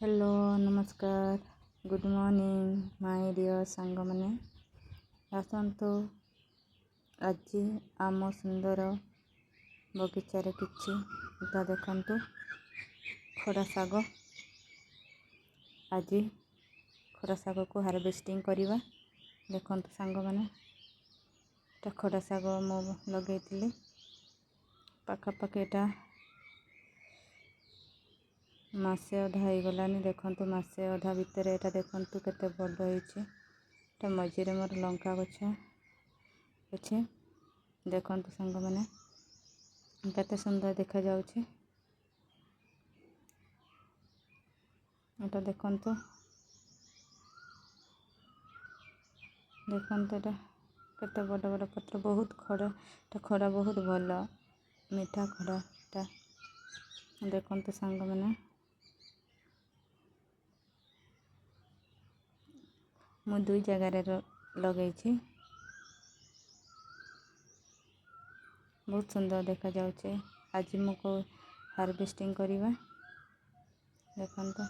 Hello नमस्कार good morning my dear सांग मैंने आसतु आज आम सुंदर बगीचारे किछि इटा देखंतु खड़ा शाग आज खड़ा शाग को हार्वेस्टिंग करवा देखंतु सांग मैंने खड़ा शाग मु लगे पाखापाखि एटा मासे अधा हो गलानी देखंतु मासे अधा भितर एटा देखंतु केते बड़ होईछि एटा मझिरे मोर लंका गछ अछि देखंतु संग माने केते सुंदर देखा जाउछि एटा देखंतु एटा केते बड़ बड़ पत्र बहुत खड़ा एटा खड़ा बहुत भल मीठा खड़ा एटा देखंतु संग माने मु दुई जगह लगे बहुत सुंदर देखा जाउछे आज मुको हार्वेस्टिंग करवा देखंतु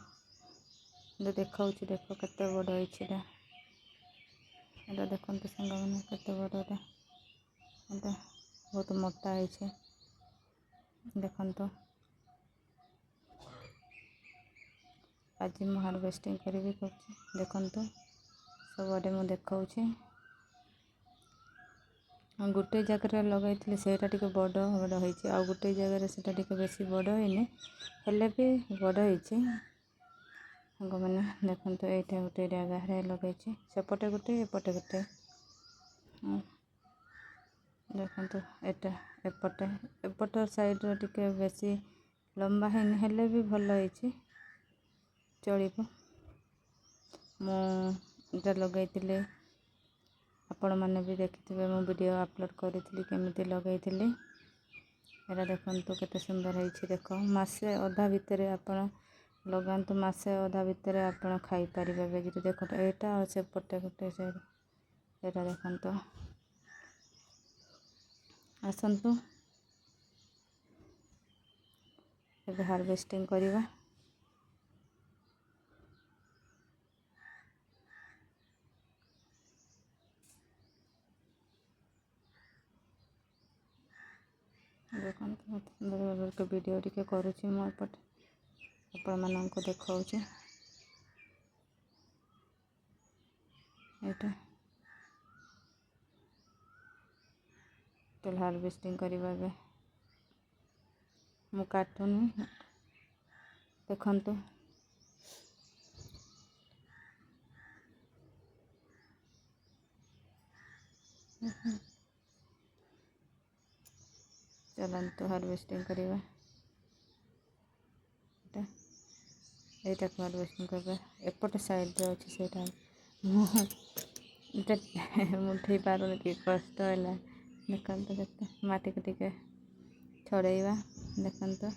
देखाउछि देखो केते बड़ होईछि एटा देखंतु संग माने केते बड़ एटा बहुत मोटा होईछि देखंतु आज मु हार्वेस्टिंग करबी देखंतु सबआडे मु देखाउछि गोटे जगह लगाई सेटा टिके बड़ होईछि आ गोटे जगह सेटा टिके बेसी बड़ होइने हेले भी बड़ होईछि मैंने देखंतु एटा गोटे जगह लगाई सेपटे गोटे एपटे गोटे देखंतु एटा एपट साइड टिके बेसी लंबा होइने हेले भी भल होईछि चलिबो मु एटा लगाई आपण मैंने भी देखिथिबे मु वीडियो अपलोड करिथिली केमिति लगाई एरा देखंतु केते सुंदर होईछि देखो मासे अधा भितर आपण लगांतु मासे अधा भितर आपण खाई परिबे बेजिते देखो एटा और सेपटे गोटे साइड एटा देखंतु आसंतु एबे हार्वेस्टिंग करवा देखंतु सुंदर के वीडियो टिके करूछि मो एपटे आपण माननको देखाउछि एटा हार्वेस्टिंग करवा बे मु काटुनी देखंतु चलंतु हार्वेस्टिंग करवा एटा हार्वेस्टिंग करवा एपटे साइड रे अछि सेटा मुठे पारुनी कि कष्ट है देखंतु केते माटी को टिके छड़ेवा देखंतु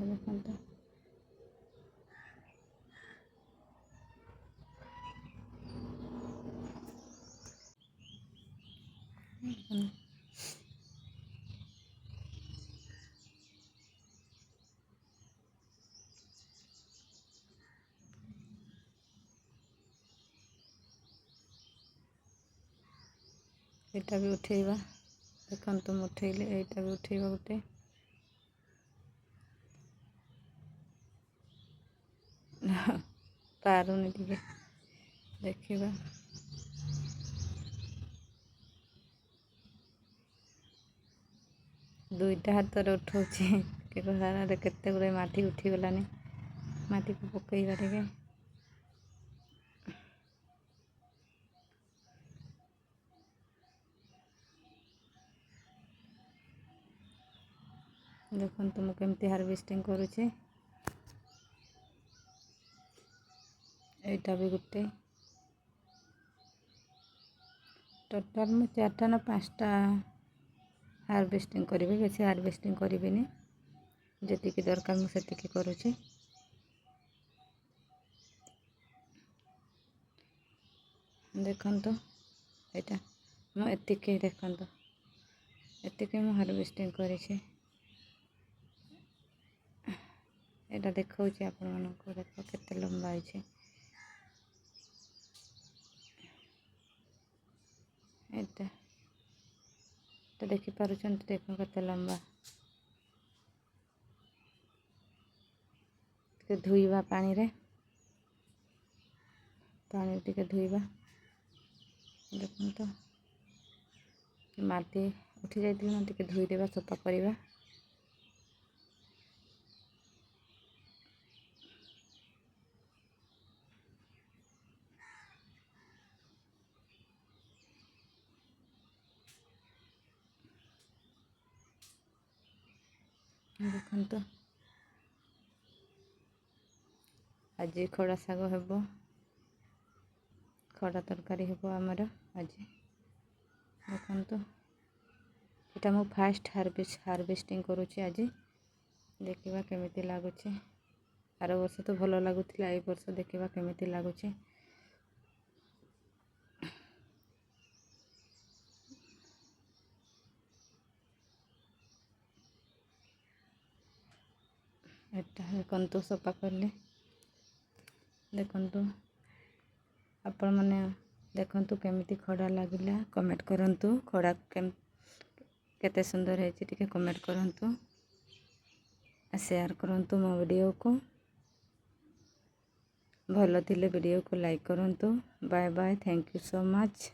देखंतु एटा भी उठेवा देखंतु उठेले एटा भी उठेवा गोटे पारुनी टिके देखिबा दुईटा हाथ रे उठौछि के सारा केते गुरे माटी उठी गलानी माटी को पकईबा टिके देखंतु मु केमती हार्वेस्टिंग करूछि एटा भी गोटे टोटाल मु 4टा ना 5टा हार्वेस्टिंग करिवे बेसी हार्वेस्टिंग करिवेनी जेतिकी दरकार मु सेतिकी करूछि देखंतु एटा मु एतिकी देखंतु एतिकी मु हार्वेस्टिंग करिछि ଏଇଟା ଦେଖାଉଛି ଆପଣମାନଙ୍କୁ, ଦେଖ କେତେ ଲମ୍ବା ହେଇଛି। ଏଇଟା ଦେଖିପାରୁଛନ୍ତି, ଦେଖ କେତେ ଲମ୍ବା। ଟିକେ ଧୋଇବା ପାଣିରେ ଟିକେ ଧୋଇବା। ଦେଖନ୍ତୁ ମାଟି ଉଠି ଯାଇଥିଲା, ଟିକେ ଧୋଇଦେବା, ସଫା କରିବା। ଦେଖନ୍ତୁ ଆଜି ଖଡ଼ା ଶାଗ ହେବ, ଖଡ଼ା ତରକାରୀ ହେବ ଆମର ଆଜି। ଦେଖନ୍ତୁ ଏଇଟା ମୁଁ ଫାଷ୍ଟ ହାରଭେଷ୍ଟିଂ କରୁଛି ଆଜି। ଦେଖିବା କେମିତି ଲାଗୁଛି। ଆର ବର୍ଷ ତ ଭଲ ଲାଗୁଥିଲା, ଏଇ ବର୍ଷ ଦେଖିବା କେମିତି ଲାଗୁଛି। ଏଟା ଦେଖନ୍ତୁ ସଫା କଲେ। ଦେଖନ୍ତୁ ଆପଣମାନେ ଦେଖନ୍ତୁ କେମିତି ଖଡ଼ା ଲାଗିଲା, କମେଣ୍ଟ କରନ୍ତୁ। ଖଡ଼ା କେତେ ସୁନ୍ଦର ହେଇଛି ଟିକେ କମେଣ୍ଟ କରନ୍ତୁ, ସେୟାର କରନ୍ତୁ ମୋ ଭିଡ଼ିଓକୁ। ଭଲ ଥିଲେ ଭିଡ଼ିଓକୁ ଲାଇକ୍ କରନ୍ତୁ। Bye bye, thank you so much.